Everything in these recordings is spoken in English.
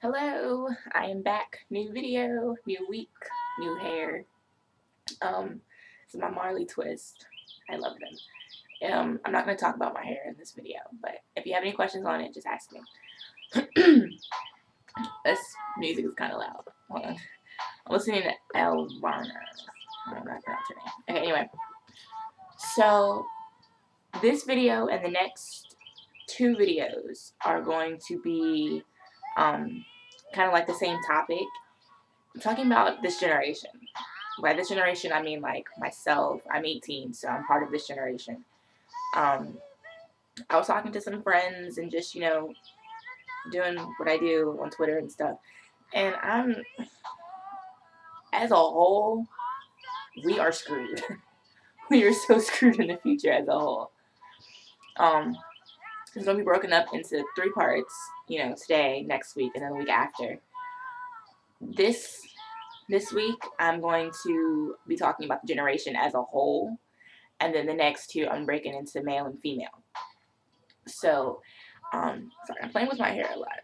Hello, I am back. New video, new week, new hair. This is my Marley twist. I love them. I'm not going to talk about my hair in this video, but if you have any questions on it, just ask me. This music is kind of loud. Hold on. I'm listening to El Varner. I don't know how to pronounce her name. Okay, anyway. So, this video and the next two videos are going to be kind of like the same topic. I'm talking about this generation. By this generation, I mean like myself. I'm 18, so I'm part of this generation. I was talking to some friends and just, doing what I do on Twitter and stuff. And as a whole, we are screwed. We are so screwed in the future as a whole. It's going to be broken up into 3 parts, today, next week, and then the week after. This week, I'm going to be talking about the generation as a whole, and then the next 2, I'm breaking into male and female. So, sorry, I'm playing with my hair a lot.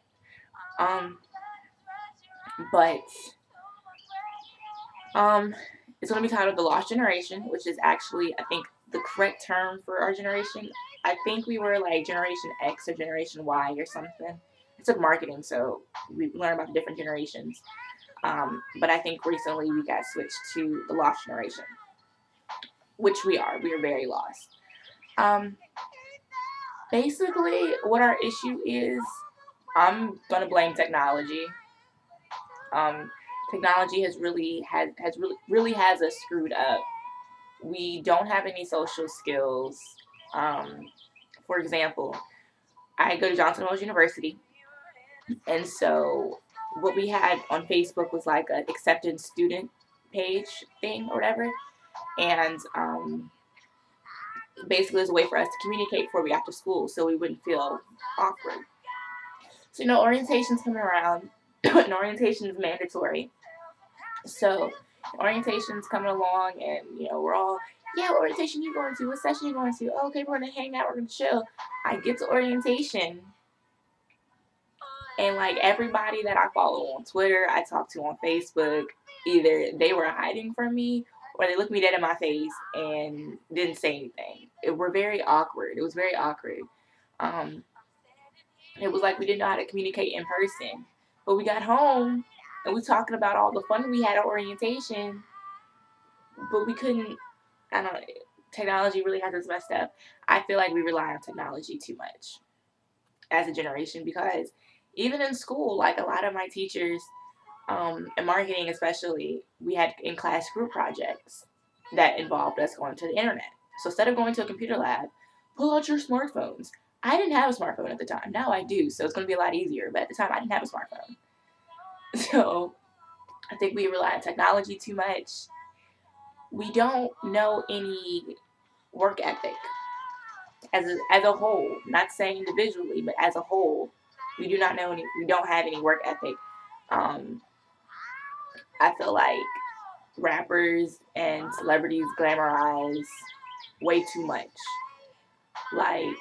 It's going to be titled The Lost Generation, which is actually, I think, the correct term for our generation. I think we were like Generation X or Generation Y or something. I took marketing, so we learned about the different generations. But I think recently we got switched to the Lost Generation, which we are. We are very lost. Basically, what our issue is, I'm gonna blame technology. Technology has really has us screwed up. We don't have any social skills. For example, I go to Johnson Wales University, and so what we had on Facebook was like an accepted student page thing or whatever, and basically it was a way for us to communicate before we got to school, so we wouldn't feel awkward. So orientation's coming around, and orientation is mandatory. So orientation's coming along, and we're all, yeah, what orientation you going to? What session you going to? Oh, okay, we're gonna hang out, we're gonna chill. I get to orientation, and like everybody that I follow on Twitter, I talk to on Facebook, either they were hiding from me or they looked me dead in my face and didn't say anything. We're very awkward. It was very awkward. It was like we didn't know how to communicate in person. But we got home and we talking about all the fun we had at orientation, but we couldn't. I don't know. Technology really has us messed up. I feel like we rely on technology too much as a generation, because even in school, like a lot of my teachers, in marketing especially, we had in-class group projects that involved us going to the internet. So instead of going to a computer lab, pull out your smartphones. I didn't have a smartphone at the time. Now I do, so it's going to be a lot easier. But at the time, I didn't have a smartphone. So I think we rely on technology too much. We don't know any work ethic as a whole. Not saying individually, but as a whole, we do not know any. We don't have any work ethic. I feel like rappers and celebrities glamorize way too much. Like,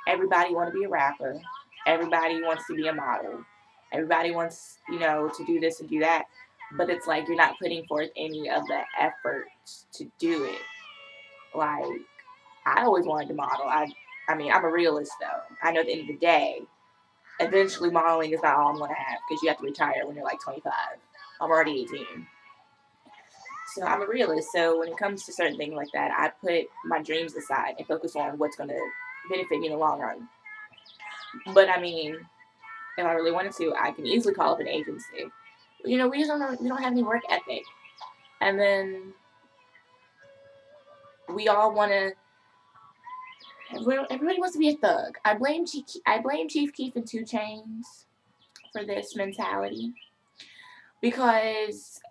everybody want to be a rapper. Everybody wants to be a model. Everybody wants, to do this and do that. But it's like you're not putting forth any of the effort to do it. Like, I always wanted to model. I mean, I'm a realist, though. I know at the end of the day, eventually modeling is not all I'm going to have, because you have to retire when you're like 25. I'm already 18. So I'm a realist. So when it comes to certain things like that, I put my dreams aside and focus on what's going to benefit me in the long run. But I mean, if I really wanted to, I can easily call up an agency. We just don't have any work ethic. And then we all want to. Everybody wants to be a thug. I blame Chief Keef and 2 Chainz for this mentality, because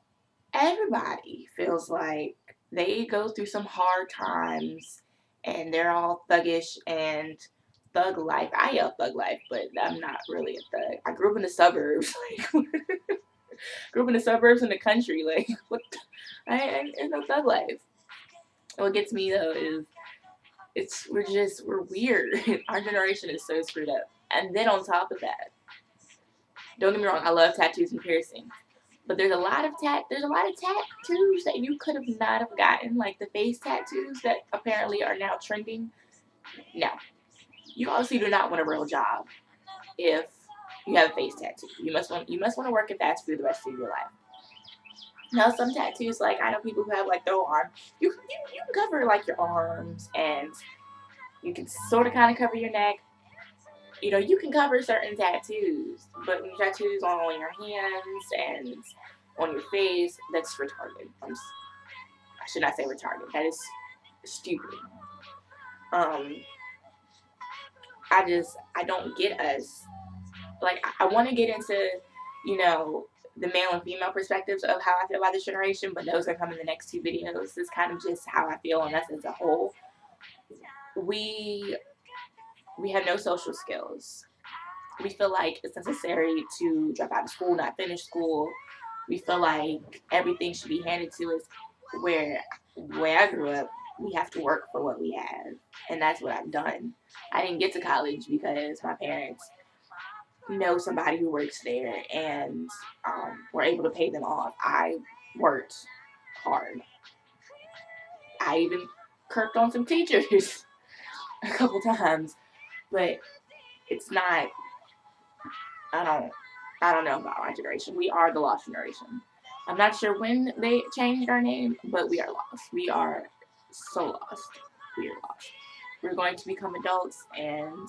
everybody feels like they go through some hard times and they're all thuggish and thug life. I yell thug life, but I'm not really a thug. I grew up in the suburbs. Grew up in the suburbs in the country. Like, what? There's no thug life. What gets me though is we're weird. Our generation is so screwed up. And then on top of that, Don't get me wrong, I love tattoos and piercings. But there's a lot of tattoos that you could have not have gotten, like the face tattoos that apparently are now trending. No. You obviously do not want a real job if you have a face tattoo. You must want to work at fast food the rest of your life. Now, some tattoos, like I know people who have like their arm, you can cover like your arms, and you can sort of kind of cover your neck. You know, you can cover certain tattoos, but when tattoos on your hands and on your face, that's retarded. I should not say retarded. That is stupid. I don't get us. Like, I want to get into, you know, the male and female perspectives of how I feel about this generation, but those are coming in the next 2 videos. This is kind of just how I feel on us as a whole. We have no social skills. We feel like it's necessary to drop out of school, not finish school. We feel like everything should be handed to us. Where I grew up, we have to work for what we have, and that's what I've done. I didn't get to college because my parents know somebody who works there and were able to pay them off. I worked hard. I even kirked on some teachers a couple times, but it's not. I don't know about our generation. We are the lost generation. I'm not sure when they changed our name, but we are lost. We are so lost. We are lost. We're going to become adults, and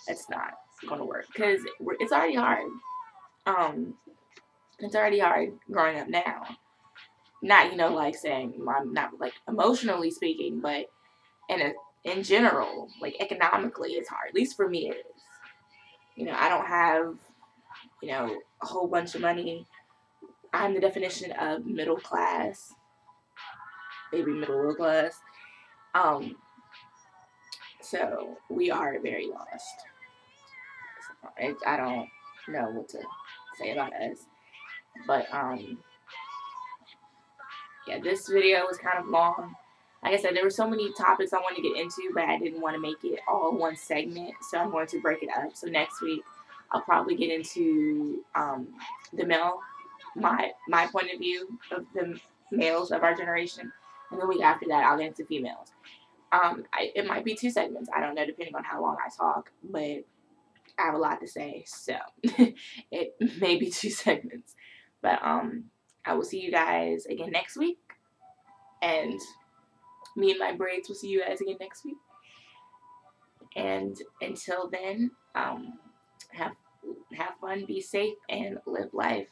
it's not going to work because it's already hard. It's already hard growing up now. Not, you know, like saying I'm not like emotionally speaking, but in general, like economically, it's hard. At least for me, it is. You know, I don't have, you know, a whole bunch of money. I'm the definition of middle class, maybe middle class. So we are very lost. I don't know what to say about us, but yeah, this video was kind of long. Like I said, there were so many topics I wanted to get into, but I didn't want to make it all one segment, so I'm going to break it up. So next week, I'll probably get into the male, my point of view of the males of our generation, and the week after that, I'll get into females. It might be 2 segments. I don't know, depending on how long I talk, but I have a lot to say, so it may be 2 segments. But I will see you guys again next week, and me and my braids will see you guys again next week. And until then, have fun, be safe, and live life.